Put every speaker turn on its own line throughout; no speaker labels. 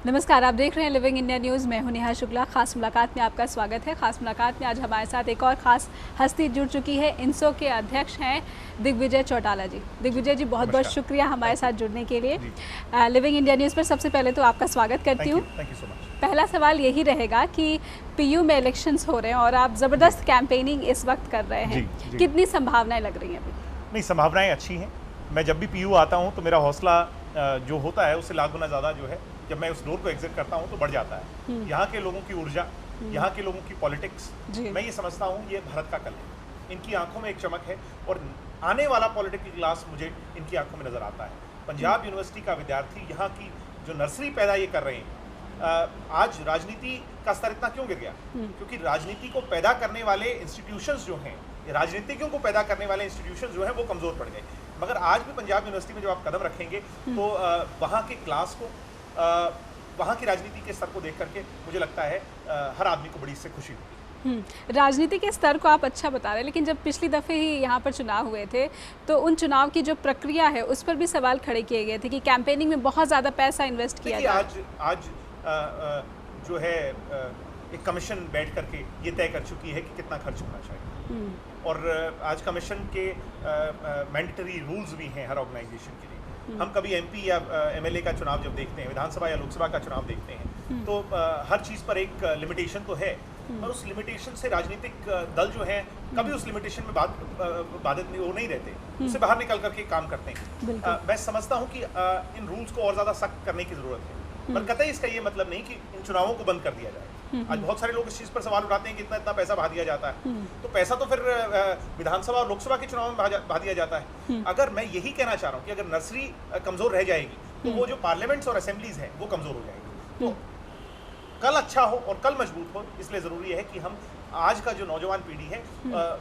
नमस्कार, आप देख रहे हैं लिविंग इंडिया न्यूज़। मैं हूं नेहा शुक्ला। खास मुलाकात में आपका स्वागत है। खास मुलाकात में आज हमारे साथ एक और ख़ास हस्ती जुड़ चुकी है। इंसो के अध्यक्ष हैं दिग्विजय चौटाला जी। दिग्विजय जी, बहुत बहुत शुक्रिया हमारे साथ जुड़ने के लिए। लिविंग इंडिया न्यूज़ पर सबसे पहले तो आपका स्वागत करती हूँ। पहला सवाल यही रहेगा कि पीयू में इलेक्शंस हो रहे हैं और आप ज़बरदस्त कैंपेनिंग इस वक्त कर रहे हैं। कितनी संभावनाएँ लग रही हैं अभी?
नहीं, संभावनाएं अच्छी हैं। मैं जब भी पीयू आता हूं तो मेरा हौसला जो होता है उससे लाख गुना ज़्यादा जो है जब मैं उस डोर को एग्जिट करता हूं तो बढ़ जाता है। यहाँ के लोगों की ऊर्जा, यहाँ के लोगों की पॉलिटिक्स, मैं ये समझता हूँ ये भारत का कल है। इनकी आंखों में एक चमक है और आने वाला पॉलिटिकल क्लास मुझे इनकी आंखों में नज़र आता है। पंजाब यूनिवर्सिटी का विद्यार्थी यहाँ की जो नर्सरी पैदा ये कर रहे हैं, आज राजनीति का स्तर इतना क्यों गिर गया? क्योंकि राजनीति को पैदा करने वाले इंस्टीट्यूशंस जो हैं, राजनीतिज्ञों को पैदा करने वाले इंस्टीट्यूशंस जो हैं वो कमज़ोर पड़ गए। मगर आज भी पंजाब यूनिवर्सिटी में जब आप कदम रखेंगे तो वहाँ के क्लास को, वहाँ की राजनीति के स्तर को देख करके मुझे लगता है हर आदमी को बड़ी इससे खुशी होगी।
राजनीति के स्तर को आप अच्छा बता रहे हैं, लेकिन जब पिछली दफ़े ही यहाँ पर चुनाव हुए थे तो उन चुनाव की जो प्रक्रिया है उस पर भी सवाल खड़े किए गए थे कि कैंपेनिंग में बहुत ज़्यादा पैसा इन्वेस्ट किया जाए।
आज जो है एक कमीशन बैठ करके ये तय कर चुकी है कि कितना खर्च होना चाहिए और आज कमीशन के मैंडेटरी रूल्स भी हैं हर ऑर्गेनाइजेशन के लिए। हम कभी एमपी या एमएलए का चुनाव जब देखते हैं, विधानसभा या लोकसभा का चुनाव देखते हैं तो हर चीज़ पर एक लिमिटेशन तो है और उस लिमिटेशन से राजनीतिक दल जो है कभी उस लिमिटेशन में बाधित नहीं रहते, उससे बाहर निकल करके काम करते हैं। मैं समझता हूँ कि इन रूल्स को और ज़्यादा सख्त करने की ज़रूरत है, पर कतई इसका ये मतलब नहीं कि इन चुनावों को बंद कर दिया जाए। आज बहुत सारे लोग इस चीज़ पर सवाल उठाते हैं कि इतना पैसा बहा दिया जाता है, तो पैसा तो फिर विधानसभा और लोकसभा के चुनाव में बहा दिया जाता है। अगर मैं यही कहना चाह रहा हूँ कि अगर नर्सरी कमज़ोर रह जाएगी तो वो जो पार्लियामेंट्स और असेंबलीज हैं वो कमज़ोर हो जाएगी। तो कल अच्छा हो और कल मजबूत हो, इसलिए ज़रूरी है कि हम आज का जो नौजवान पीढ़ी है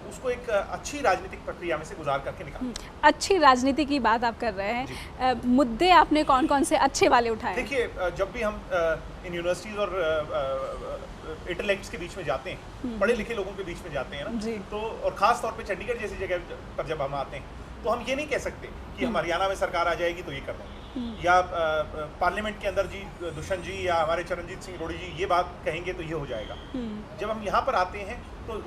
उसको एक अच्छी राजनीतिक प्रक्रिया में से गुजार करके निकालें।
अच्छी राजनीति की बात आप कर रहे हैं, मुद्दे आपने कौन कौन से अच्छे वाले उठाए?
देखिए, जब भी हम इन यूनिवर्सिटीज़ और इंटेलेक्ट्स के बीच में जाते हैं, पढ़े लिखे लोगों के बीच में जाते हैं ना, तो और ख़ास तौर पे चंडीगढ़ जैसी जगह पर जब हम आते हैं तो हम ये नहीं कह सकते कि हम हरियाणा में सरकार आ जाएगी तो ये कर देंगे, या पार्लियामेंट के अंदर जी दुष्यंत जी या हमारे चरणजीत सिंह रोड़ी जी ये बात कहेंगे तो ये हो जाएगा। जब हम यहाँ पर आते हैं तो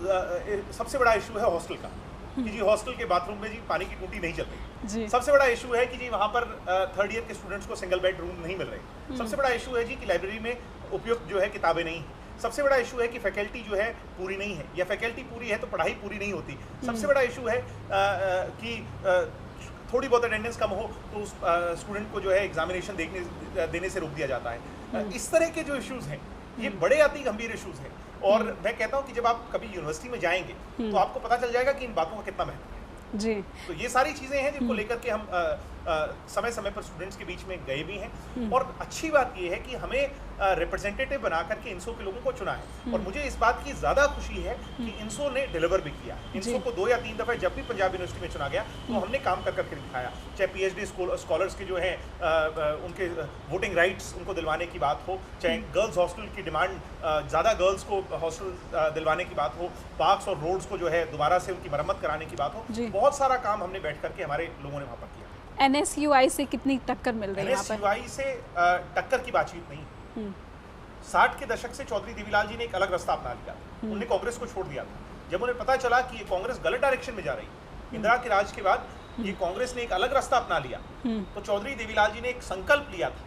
सबसे बड़ा इशू है हॉस्टल का कि जी हॉस्टल के बाथरूम में जी पानी की टूटी नहीं चल रही। सबसे बड़ा इशू है कि जी वहाँ पर थर्ड ईयर के स्टूडेंट्स को सिंगल बेड रूम नहीं मिल रहे। सबसे बड़ा इशू है जी कि लाइब्रेरी में उपयुक्त जो है किताबें नहीं हैं। सबसे बड़ा इशू है कि फैकल्टी जो है पूरी नहीं है, या फैकल्टी पूरी है तो पढ़ाई पूरी नहीं होती। सबसे बड़ा इशू है कि थोड़ी बहुत अटेंडेंस कम हो तो उस स्टूडेंट को जो है एग्जामिनेशन देने से रोक दिया जाता है। इस तरह के जो इश्यूज़ हैं ये बड़े अति गंभीर इश्यूज़ हैं और मैं कहता हूँ कि जब आप कभी यूनिवर्सिटी में जाएंगे तो आपको पता चल जाएगा कि इन बातों का कितना महत्व है
जी।
तो ये सारी चीज़ें हैं जिनको लेकर के हम समय समय पर स्टूडेंट्स के बीच में गए भी हैं और अच्छी बात ये है कि हमें रिप्रेजेंटेटिव बना करके इंसो के लोगों को चुना है और मुझे इस बात की ज़्यादा खुशी है कि इंसो ने डिलीवर भी किया। इंसो को 2 या 3 दफ़े जब भी पंजाब यूनिवर्सिटी में चुना गया तो हमने काम कर करके दिखाया, चाहे पीएचडी स्कॉलर्स के जो हैं उनके वोटिंग राइट्स उनको दिलवाने की बात हो, चाहे गर्ल्स हॉस्टल की डिमांड ज़्यादा गर्ल्स को हॉस्टल दिलवाने की बात हो, पार्क्स और रोड्स को जो है दोबारा से उनकी मरम्मत कराने की बात हो, बहुत सारा काम हमने बैठ करके हमारे लोगों ने वहाँ पर किया।
NSUI से कितनी टक्कर मिल रही है?
NSUI से टक्कर की बातचीत नहीं। 60 के दशक से चौधरी देवीलाल जी ने एक अलग रास्ता अपना लिया, उन्होंने कांग्रेस को छोड़ दिया था। जब उन्हें पता चला कि ये कांग्रेस गलत डायरेक्शन में जा रही, इंदिरा के राज के बाद ये कांग्रेस ने एक अलग रास्ता अपना लिया, तो चौधरी देवीलाल जी ने एक संकल्प लिया था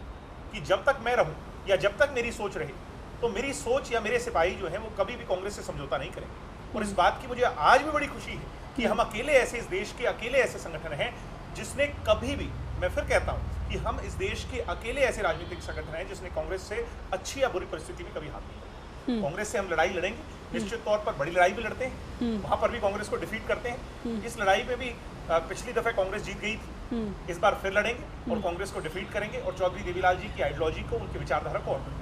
कि जब तक मैं रहूं या जब तक मेरी सोच रहे तो मेरी सोच या मेरे सिपाही जो है वो कभी भी कांग्रेस से समझौता नहीं करेंगे। और इस बात की मुझे आज भी बड़ी खुशी है कि हम अकेले ऐसे इस देश के अकेले ऐसे संगठन हैं जिसने कभी भी, मैं फिर कहता हूं कि हम इस देश के अकेले ऐसे राजनीतिक संगठन हैं जिसने कांग्रेस से अच्छी या बुरी परिस्थिति में कभी हाथ नहीं लगाया। कांग्रेस से हम लड़ाई लड़ेंगे, निश्चित तौर पर बड़ी लड़ाई भी लड़ते हैं, वहां पर भी कांग्रेस को डिफीट करते हैं। इस लड़ाई में भी पिछली दफे कांग्रेस जीत गई थी, इस बार फिर लड़ेंगे और कांग्रेस को डिफीट करेंगे और चौधरी देवीलाल जी की आइडियोलॉजी को, उनकी विचारधारा को और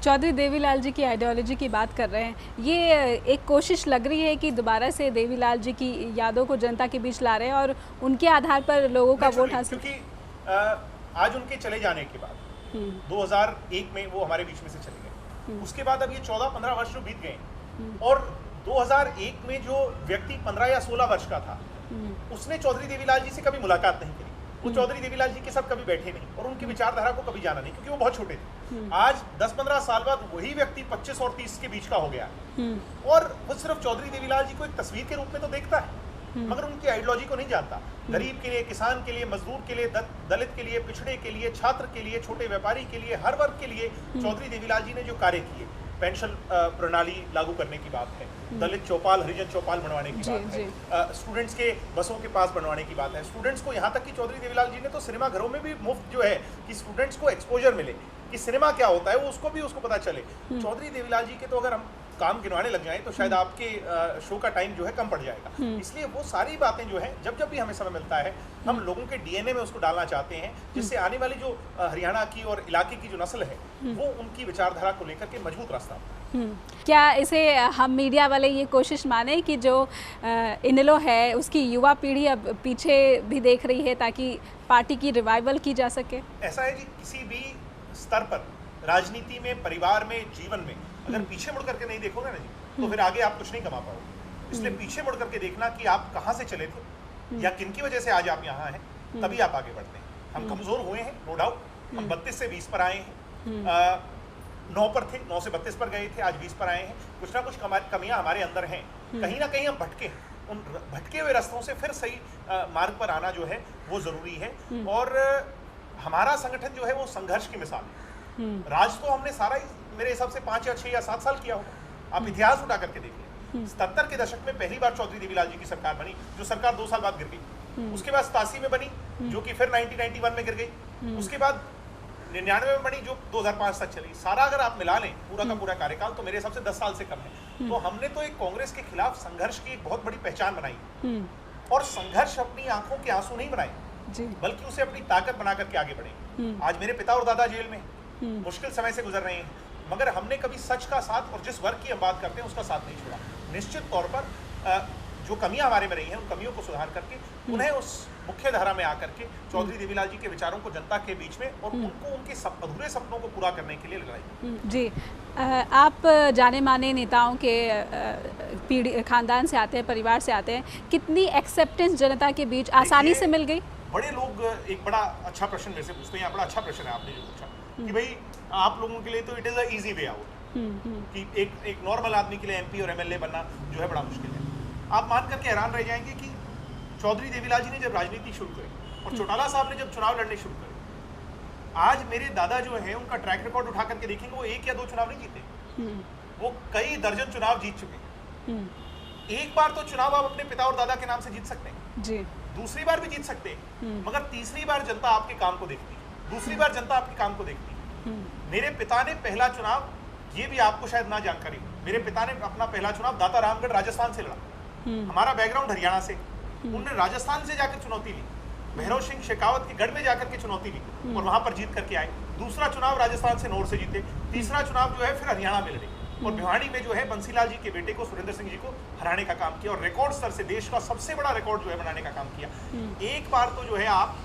चौधरी देवीलाल जी की आइडियोलॉजी की बात कर रहे हैं, ये एक कोशिश लग रही है कि दोबारा से देवीलाल जी की यादों को जनता के बीच ला रहे हैं और उनके आधार पर लोगों का वोट हासिल।
क्योंकि आज उनके चले जाने के बाद 2001 में वो हमारे बीच में से चले गए, उसके बाद अब ये 14-15 वर्ष जो बीत गए और 2001 में जो व्यक्ति 15 या 16 वर्ष का था उसने चौधरी देवीलाल जी से कभी मुलाकात नहीं करी, वो चौधरी देवीलाल जी के साथ कभी बैठे नहीं और उनकी विचारधारा को कभी जाना नहीं, क्योंकि वो बहुत छोटे थे। आज 10-15 साल बाद वही व्यक्ति 25 और 30 के बीच का हो गया और वो सिर्फ चौधरी देवीलाल जी को एक तस्वीर के रूप में तो देखता है, मगर उनकी आइडियोलॉजी को नहीं जानता। गरीब के लिए, किसान के लिए, मजदूर के लिए, दलित के लिए, पिछड़े के लिए, छात्र के लिए, छोटे व्यापारी के लिए, हर वर्ग के लिए चौधरी देवीलाल जी ने जो कार्य किए, पेंशन प्रणाली लागू करने की बात है, दलित चौपाल, हरिजन चौपाल बनवाने की बात है, स्टूडेंट्स के बसों के पास बनवाने की बात है, स्टूडेंट्स को यहाँ तक कि चौधरी देवीलाल जी ने तो सिनेमा घरों में भी मुफ्त जो है कि स्टूडेंट्स को एक्सपोजर मिले कि सिनेमा क्या होता है वो उसको पता चले। चौधरी देवीलाल जी के तो अगर हम काम गिनवाने लग जाएं तो शायद आपके शो का टाइम जो है कम पड़ जाएगा। इसलिए वो सारी बातें जो है जब भी हमें समय मिलता है हम लोगों के डीएनए में उसको डालना चाहते हैं, जिससे आने वाली जो हरियाणा की और इलाके की जो नस्ल है वो उनकी विचारधारा को लेकर के मजबूत रास्ता।
क्या इसे हम मीडिया वाले ये कोशिश माने कि जो इनेलो है उसकी युवा पीढ़ी अब पीछे भी देख रही है ताकि पार्टी की रिवाइवल की जा सके?
ऐसा है जी, किसी भी स्तर पर राजनीति में, परिवार में, जीवन में अगर पीछे मुड़ करके नहीं देखोगे ना जी तो फिर आगे आप कुछ नहीं कमा पाओगे। इसलिए पीछे मुड़ करके देखना कि आप कहाँ से चले थे या किन की वजह से आज आप यहाँ हैं, तभी आप आगे बढ़ते हैं। हम कमजोर हुए हैं, नो डाउट। हम 32 से 20 पर आए हैं, 9 पर थे, 9 से 32 पर गए थे, आज 20 पर आए हैं। कुछ ना कुछ कमियां हमारे अंदर हैं, कहीं ना कहीं हम भटके, उन भटके हुए रास्तों से फिर सही मार्ग पर आना जो है वो जरूरी है। और हमारा संगठन जो है वो संघर्ष की मिसाल है। राज तो हमने सारा मेरे हिसाब से 5 या 6 या 7 साल किया होगा। आप इतिहास उठा करके देखिए, 77 के दशक में पहली बार चौधरी देवीलाल जी की सरकार बनी, जो सरकार 2 साल बाद गिर गई। उसके बाद 87 में बनी, जो कि फिर 1991 में गिर गई। उसके बाद 99 में बनी, जो 2005 तक चली। सारा अगर आप मिला लें पूरा का पूरा कार्यकाल तो मेरे हिसाब से 10 साल से कम है। तो हमने तो एक कांग्रेस के खिलाफ संघर्ष की एक बहुत बड़ी पहचान बनाई, और संघर्ष अपनी आंखों के आंसू नहीं बनाए बल्कि उसे अपनी ताकत बना करके आगे बढ़े। आज मेरे पिता और दादा जेल में मुश्किल समय से गुजर रहे हैं, मगर हमने कभी सच का साथ और जिस वर्ग की हम बात करते हैं उसका साथ नहीं छोड़ा। निश्चित तौर पर जो कमियां हमारे में रही हैं उन कमियों को सुधार करके उन्हें उस मुख्य धारा में आकर के चौधरी देवीलाल जी के विचारों को जनता के बीच में और उनको उनके अधूरे सपनों को पूरा करने के लिए लगाई।
जी, आप जाने माने नेताओं के पीढ़ी खानदान से आते हैं, परिवार से आते हैं, कितनी एक्सेप्टेंस जनता के बीच आसानी से मिल गई?
बड़े लोग एक बड़ा अच्छा प्रश्न मेरे से पूछते हैं, बड़ा अच्छा प्रश्न है आपने जो पूछा कि भाई आप लोगों के लिए तो it is a easy way out, कि एक नॉर्मल आदमी के लिए एमपी और एमएलए बनना जो है बड़ा मुश्किल है। आप मान करके हैरान रह जाएंगे कि चौधरी देवीलाल जी ने जब राजनीति शुरू करी और चौटाला साहब ने जब चुनाव लड़ने शुरू करे, आज मेरे दादा जो है उनका ट्रैक रिकॉर्ड उठा करके देखेंगे, वो 1 या 2 चुनाव नहीं जीते, वो कई दर्जन चुनाव जीत चुके। एक बार तो चुनाव आप अपने पिता और दादा के नाम से जीत सकते हैं जी, दूसरी बार भी जीत सकते हैं, मगर तीसरी बार जनता आपके काम को देखती है, दूसरी बार जनता आपके काम को देखती है। मेरे पिता ने पहला चुनाव, ये भी आपको शायद ना जानकारी, मेरे पिता ने अपना पहला चुनाव दाता रामगढ़ राजस्थान से लड़ा। हमारा बैकग्राउंड हरियाणा से, उन्होंने राजस्थान से जाकर चुनौती ली, भैरव सिंह शेखावत के गढ़ में जाकर के चुनौती ली और वहां पर जीत करके आए। दूसरा चुनाव राजस्थान से नॉर्थ से जीते, तीसरा चुनाव जो है फिर हरियाणा में लड़े और भिवानी में जो है बंसीलाल जी के बेटे को, सुरेंद्र सिंह जी को हराने का काम किया और रिकॉर्ड स्तर से देश का सबसे बड़ा रिकॉर्ड जो है बनाने का काम किया। एक बार तो जो है आप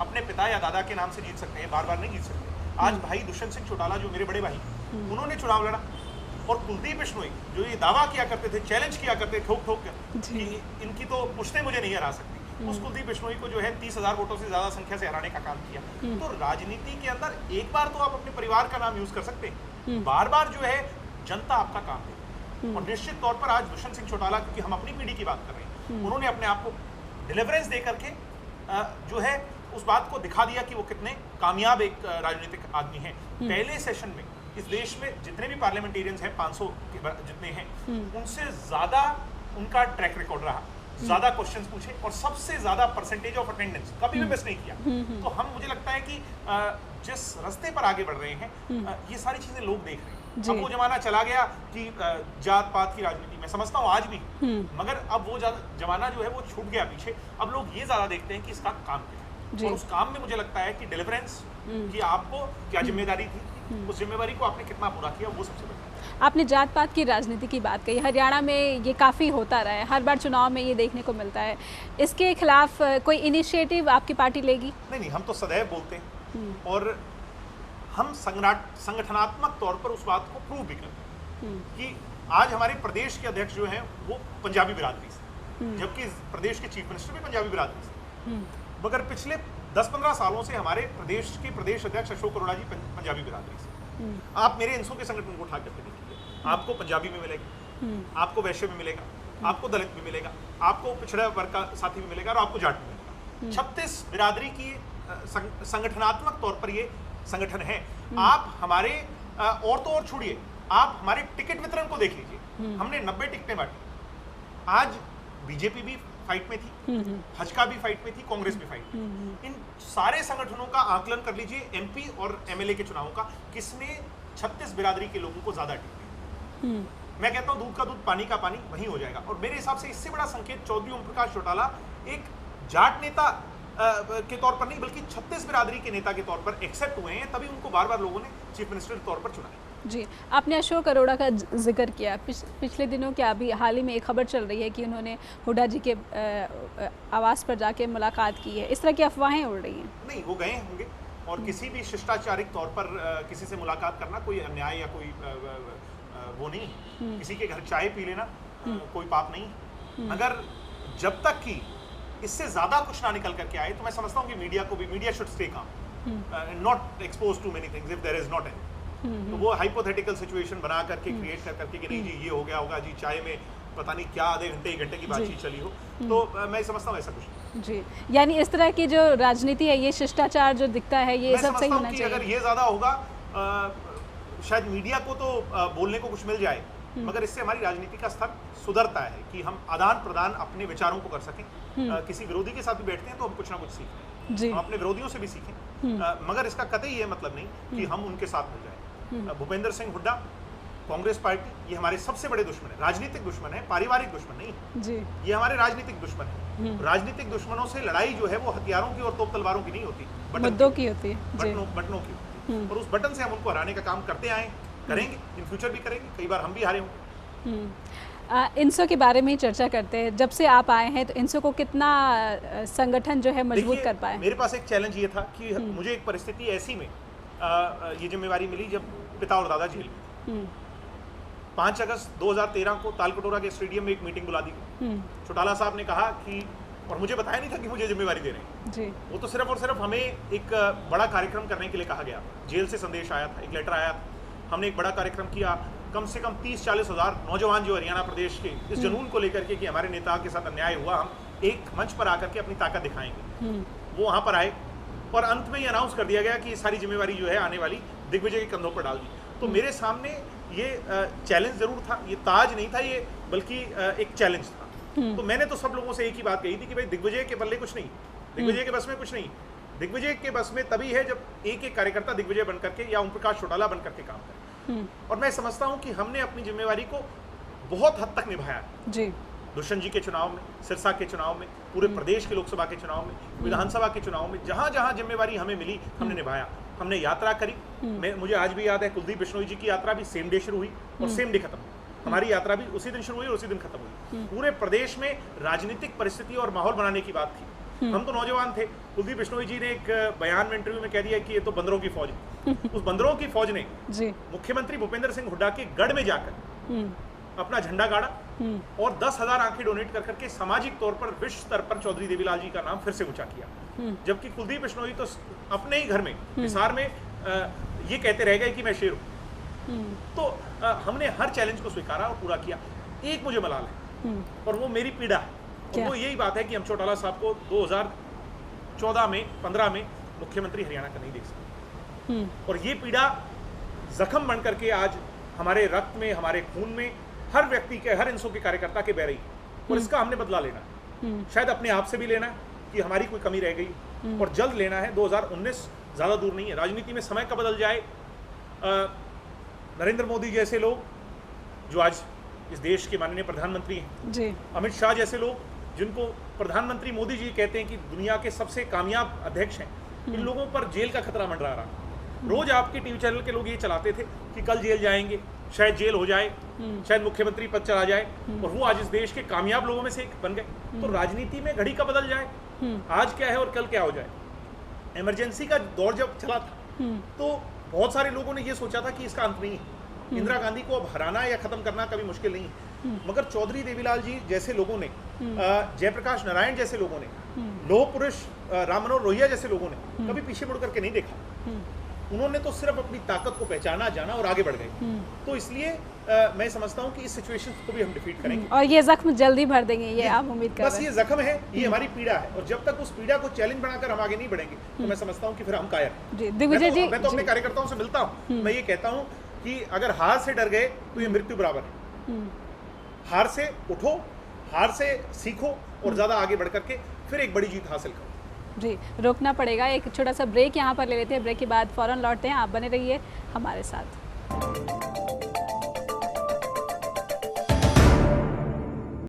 अपने पिता या दादा के नाम से जीत सकते हैं, बार बार नहीं जीत सकते। आज भाई दुष्यंत सिंह चौटाला जो मेरे बड़े भाई, उन्होंने चुनाव लड़ा और कुलदीप बिश्नोई जो ये दावा किया करते थे, चैलेंज किया करते ठोक ठोक कर कि इनकी तो पुश्तें मुझे नहीं हरा सकती, उस कुलदीप बिश्नोई को जो है 30,000 वोटों से ज्यादा संख्या से हराने का काम किया। तो राजनीति के अंदर एक बार तो आप अपने परिवार का नाम यूज कर सकते हैं, बार बार जो है जनता आपका काम है। और निश्चित तौर पर आज दुष्यंत सिंह चौटाला, क्योंकि हम अपनी पीढ़ी की बात कर रहे हैं, उन्होंने अपने आप को डिलीवरेंस दे करके जो है उस बात को दिखा दिया कि वो कितने कामयाब एक राजनीतिक आदमी हैं। पहले सेशन में इस देश में जितने भी पार्लियामेंटेरियंस हैं, 500 के जितने हैं, उनसे ज्यादा उनका ट्रैक रिकॉर्ड रहा, ज्यादा क्वेश्चंस पूछे और सबसे ज्यादा परसेंटेज ऑफ अटेंडेंस, कभी भी मिस नहीं किया। तो हम, मुझे लगता है कि जिस रास्ते पर आगे बढ़ रहे हैं, ये सारी चीजें लोग देख रहे हैं। अब वो जमाना चला गया कि जात पात की राजनीति, मैं समझता हूँ आज भी, मगर अब वो जमाना जो है वो छूट गया पीछे। अब लोग ये ज्यादा देखते हैं कि इसका काम क्या है, और उस काम में मुझे लगता है कि डिलीवरेंस की आपको क्या जिम्मेदारी थी, उस जिम्मेदारी को आपने कितना पूरा किया, वो सबसे बड़ा।
आपने जात पात की राजनीति की बात कही, हरियाणा में ये काफ़ी होता रहा है, हर बार चुनाव में ये देखने को मिलता है। इसके खिलाफ कोई इनिशिएटिव आपकी पार्टी लेगी?
नहीं, हम तो सदैव बोलते हैं और हम संगठनात्मक तौर पर उस बात को प्रूव भी करते हैं कि आज हमारे प्रदेश के अध्यक्ष जो हैं वो पंजाबी बिरादरी से, जबकि प्रदेश के चीफ मिनिस्टर भी पंजाबी बिरादरी से। मगर पिछले 10-15 सालों से हमारे प्रदेश के प्रदेश अध्यक्ष अशोक अरोड़ा जी पंजाबी बिरादरी से, आप मेरे इंसों के संगठन को उठा करके देखिए, आपको पंजाबी में मिलेगा, आपको वैश्य में मिलेगा, आपको दलित में मिलेगा, आपको पिछड़ा वर्ग का साथी में मिलेगा और आपको जाट में मिलेगा। 36 बिरादरी की संगठनात्मक तौर पर ये संगठन है। आप हमारे और तो और छोड़िए, आप हमारे टिकट वितरण को देख लीजिए, हमने 90 टिकटें बांटी। आज बीजेपी भी फाइट में थी, भाजपा भी फाइट में थी, कांग्रेस भी फाइट में थी। इन सारे संगठनों का आकलन कर लीजिए, एमपी और एमएलए के चुनावों का, किसने 36 बिरादरी के लोगों को ज्यादा टिकट। मैं कहता हूं दूध का दूध पानी का पानी वहीं हो जाएगा। और मेरे हिसाब से इससे बड़ा संकेत चौधरी ओम प्रकाश चौटाला एक जाट नेता के तौर पर नहीं, बल्कि 36 बिरादरी के नेता के तौर पर एक्सेप्ट हुए हैं, तभी उनको बार बार लोगों ने चीफ मिनिस्टर के तौर पर चुना है।
जी, आपने अशोक अरोड़ा का जिक्र किया। पिछले दिनों क्या अभी हाल ही में एक खबर चल रही है कि उन्होंने हुड्डा जी के आवास पर जाके मुलाकात की है, इस तरह की अफवाहें उड़ रही हैं।
नहीं, वो गए होंगे, और किसी भी शिष्टाचारिक तौर पर किसी से मुलाकात करना कोई अन्याय या कोई वो नहीं है। किसी के घर चाय पी लेना कोई पाप नहीं। मगर जब तक कि इससे ज्यादा कुछ ना निकल करके आए, तो मैं समझता हूँ कि मीडिया को भी, media should stay calm, not expose to many things if there is not any. तो वो हाइपोथेटिकल सिचुएशन बना करके क्रिएट कर करके कि नहीं जी ये हो गया होगा जी, चाय में पता नहीं क्या आधे घंटे 1 घंटे की बातचीत चली हो, तो मैं समझता हूँ ऐसा कुछ नहीं।
जी, यानी इस तरह की जो राजनीति है, ये शिष्टाचार जो दिखता है, ये सब सही होना चाहिए।
अगर ये ज्यादा होगा, शायद मीडिया को तो बोलने को कुछ मिल जाए, मगर इससे हमारी राजनीति का स्तर सुधरता है कि हम आदान प्रदान अपने विचारों को कर सकें। किसी विरोधी के साथ भी बैठते हैं तो हम कुछ ना कुछ सीखें, हम अपने विरोधियों से भी सीखें, मगर इसका कतई ये मतलब नहीं कि हम उनके साथ मिल जाए। भूपेंद्र सिंह हुड्डा, कांग्रेस पार्टी, ये हमारे सबसे बड़े दुश्मन है, राजनीतिक दुश्मन है, पारिवारिक दुश्मन नहीं जी। ये हमारे राजनीतिक दुश्मन है। राजनीतिक दुश्मनों से लड़ाई जो है वो हथियारों की और तोप तलवारों की नहीं होती,
मुद्दों की होती है,
बटनों की होती है। और उस बटन से हम उनको हराने का काम करते आए, करेंगे, इन फ्यूचर भी करेंगे, कई बार हम भी हारे होंगे।
इंसो के बारे में ही चर्चा करते हैं। जब से आप आए हैं तो इंसो को कितना संगठन जो है मजबूत कर पाए?
मेरे पास एक चैलेंज ये था कि मुझे एक परिस्थिति ऐसी में ये जिम्मेवारी मिली जब पिता और दादा जेल में। 5 अगस्त 2013 को तालकटोरा के स्टेडियम में एक मीटिंग बुला दी गई। चौटाला साहब ने कहा कि, और मुझे बताया नहीं था कि मुझे जिम्मेवारी दे रहे हैं जी। वो तो सिर्फ और सिर्फ हमें एक बड़ा कार्यक्रम करने के लिए कहा गया। जेल से संदेश आया था, एक लेटर आया था, हमने एक बड़ा कार्यक्रम किया। कम से कम 30-40 हज़ार नौजवान जो हरियाणा प्रदेश के इस जुनून को लेकर के कि हमारे नेता के साथ अन्याय हुआ, हम एक मंच पर आकर के अपनी ताकत दिखाएंगे। वो वहाँ पर आए और अंत में ये अनाउंस कर दिया गया कि सारी जिम्मेवारी जो है आने वाली दिग्विजय के कंधों पर डाल दी। तो मेरे सामने ये चैलेंज जरूर था, ये ताज नहीं था ये, बल्कि एक चैलेंज था। तो मैंने तो सब लोगों से एक ही बात कही थी कि भाई दिग्विजय के बल्ले कुछ नहीं, दिग्विजय के बस में कुछ नहीं। दिग्विजय के बस में तभी है जब एक एक कार्यकर्ता दिग्विजय बन करके या ओम प्रकाश चौटाला बन करके काम करे। और मैं समझता हूं कि हमने अपनी जिम्मेवारी को बहुत हद तक निभाया जी। दुष्यंत जी के चुनाव में, सिरसा के चुनाव में, पूरे प्रदेश के लोकसभा के चुनाव में, विधानसभा के चुनाव में, जहां जहां जिम्मेवारी हमें मिली हमने निभाया। हमने यात्रा करी, मुझे आज भी याद है कुलदीप बिश्नोई जी की यात्रा भी सेम डे शुरू हुई और सेम डे खत्म हुई। हमारी यात्रा भी उसी दिन शुरू हुई और उसी दिन खत्म हुई। पूरे प्रदेश में राजनीतिक परिस्थिति और माहौल बनाने की बात थी। हम तो नौजवान थे। कुलदीप बिश्नोई जी ने एक बयान में, इंटरव्यू में कह दिया कि ये तो बंदरों की फौज है। उस बंदरों की फौज ने मुख्यमंत्री भूपेंद्र सिंह हुड्डा के गढ़ में जाकर अपना झंडा गाड़ा और 10,000 आंखें डोनेट कर करके सामाजिक तौर पर विश्व स्तर पर चौधरी देवीलाल जी का नाम फिर से ऊंचा किया। जबकि कुलदीप बिश्नोई तो अपने ही घर में हिसार में ये कहते रह गए कि मैं शेर हूं। तो हमने हर चैलेंज को स्वीकारा और पूरा किया। एक मुझे मलाल है और वो मेरी पीड़ा है, और वो यही बात है कि हम चौटाला साहब को 2014 में 15 में मुख्यमंत्री हरियाणा का नहीं देख सकते। और ये पीड़ा जख्म बन करके आज हमारे रक्त में, हमारे खून में, हर व्यक्ति के, हर इंसों के कार्यकर्ता के बह रही है। और इसका हमने बदला लेना, शायद अपने आप से भी लेना कि हमारी कोई कमी रह गई, और जल्द लेना है। 2019 ज़्यादा दूर नहीं है। राजनीति में समय का बदल जाए। नरेंद्र मोदी जैसे लोग जो आज इस देश के माननीय प्रधानमंत्री हैं जी, अमित शाह जैसे लोग जिनको प्रधानमंत्री मोदी जी कहते हैं कि दुनिया के सबसे कामयाब अध्यक्ष हैं, इन लोगों पर जेल का खतरा मंडरा रहा। रोज आपके टीवी चैनल के लोग ये चलाते थे कि कल जेल जाएंगे, शायद जेल हो जाए, शायद मुख्यमंत्री पद चला जाए, और वो आज इस देश के कामयाब लोगों में से एक बन गए। तो राजनीति में घड़ी का बदल जाए, आज क्या है और कल क्या हो जाए। इमरजेंसी का दौर जब चला था तो बहुत सारे लोगों ने ये सोचा था कि इसका अंत नहीं है, इंदिरा गांधी को अब हराना या खत्म करना कभी मुश्किल नहीं है। मगर चौधरी देवीलाल जी जैसे लोगों ने, जयप्रकाश नारायण जैसे लोगों ने, लोह पुरुष राम मनोहर लोहिया जैसे लोगों ने कभी पीछे मुड़ करके नहीं देखा। उन्होंने तो सिर्फ अपनी ताकत को पहचाना, जाना और आगे बढ़ गए। तो इसलिए मैं समझता हूँ कि इस सिचुएशन को भी हम डिफीट करेंगे
और ये जख्म जल्दी भर देंगे, ये आप उम्मीद कर
बस
रहे हैं।
ये जख्म है, ये हमारी पीड़ा है, और जब तक उस पीड़ा को चैलेंज बनाकर हम आगे नहीं बढ़ेंगे तो मैं समझता हूँ कि फिर हम कायर हैं।
जी दिग्विजय जी,
मैं तो अपने कार्यकर्ताओं से मिलता हूँ, मैं ये कहता हूँ कि अगर हार से डर गए तो ये मृत्यु बराबर है। हार से उठो, हार से सीखो और ज्यादा आगे बढ़ करके फिर एक बड़ी जीत हासिल करो।
जी रोकना पड़ेगा, एक छोटा सा ब्रेक यहाँ पर ले लेते हैं, ब्रेक के बाद फौरन लौटते हैं। आप बने रहिए हमारे साथ।